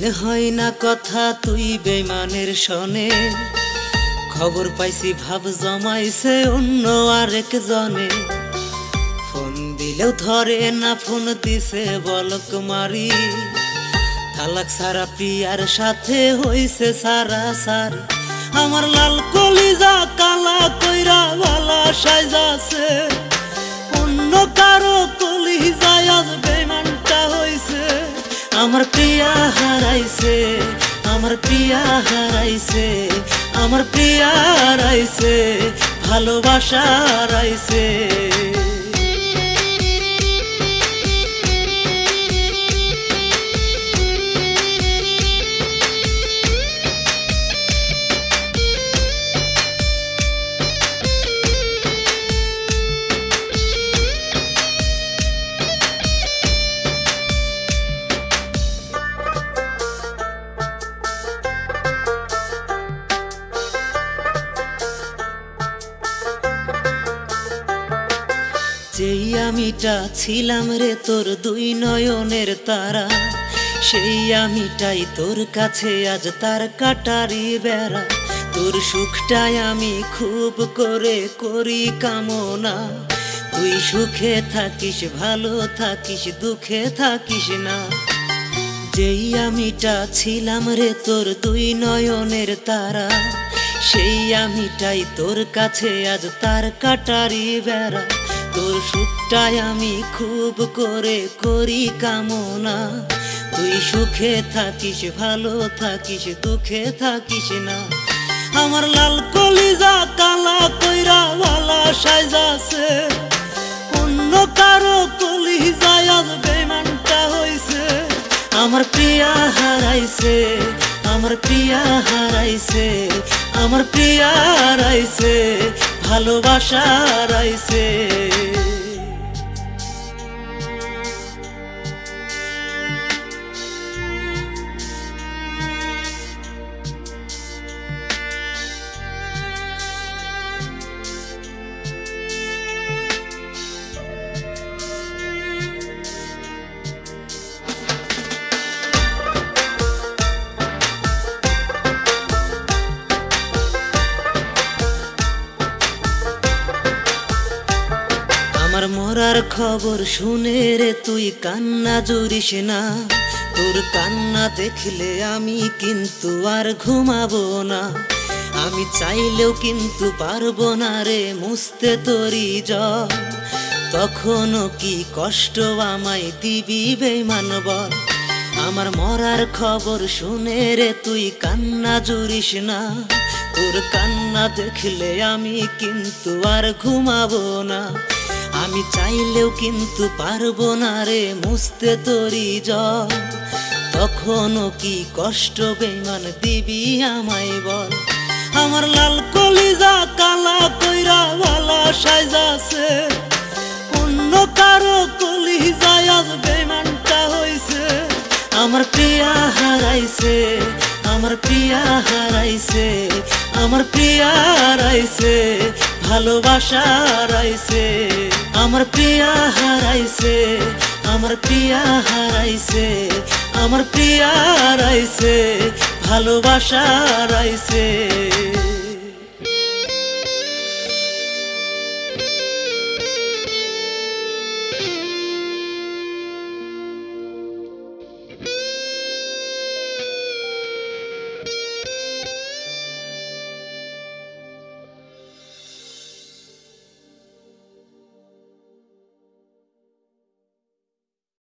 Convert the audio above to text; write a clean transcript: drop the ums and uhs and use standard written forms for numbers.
দিন হয় না কথা তুই বেইমানের শনে, খবর পাইছি ভাব জমাইছে অন্য আরেক জনে। ফোন দিলেও ধরে না, ফোন দিছে বলক মারি, তালাক সারা প্রিয়ার সাথে হইছে সারা সারি। আমার লাল কলিজা কালা কইরা বালা সাইজাছে, অন্য কারো কলিজায় আজ বেইমানটা হইছে। আমার প্রিয়া হারাইছে, আমার প্রিয়া হারাইছে, আমার প্রিয়া হারাইছে, ভালোবাসা হারাইছে। যেই আমিটা ছিলাম রে তোর দুই নয়নের তারা, সেই আমিটাই তোর কাছে আজ তার কাটারি বেড়া। তোর সুখটাই আমি খুব করে করি কামনা, তুই সুখে থাকিস ভালো থাকিস দুঃখে থাকিস না। যেই আমিটা ছিলাম রে তোর দুই নয়নের তারা, সেই আমিটাই তোর কাছে আজ তার কাটারি বেড়া। তোর সুখটাই আমি খুব করে করি কামনা, তুই সুখে থাকিস ভালো থাকিস দুঃখে থাকিস না। আমার লাল কলিজা কালা কইরা বালা সাইজাছে, অন্য কারো কলিজায় আজ বেইমানটা হইছে। আমার প্রিয়া হারাইছে, আমার প্রিয়া হারাইছে, আমার প্রিয়া হারাইছে, ভালোবাসা হারাইছে। আমার মরার খবর শুনে রে তুই কান্না জুড়িস না, তোর কান্না দেখলে আমি কিন্তু আর ঘুমাবো না। আমি চাইলেও কিন্তু পারবো না রে মুছতে তোরি জল, তখনও কি কষ্ট আমায় দিবি বেইমান বল। আমার মরার খবর শুনে রে তুই কান্না জুড়িস না, তোর কান্না দেখলে আমি কিন্তু আর ঘুমাবো না। আমি চাইলেও কিন্তু পারবো না রে মুছতে তোরি জল, তখনও কি কষ্ট বেইমান দিবি আমায় বল। আমার লাল কলিজা কালা কইরা বালা সাইজাছে, অন্য কারো কলিজায় আজ বেইমানটা হইছে। আমার প্রিয়া হারাইছে, আমার প্রিয়া হারাইছে, আমার প্রিয়া হারাইছে, ভালোবাসা হারাইছে। আমার প্রিয়া হারাইছে, আমার প্রিয়া হারাইছে, আমার প্রিয়া হারাইছে, ভালোবাসা হারাইছে।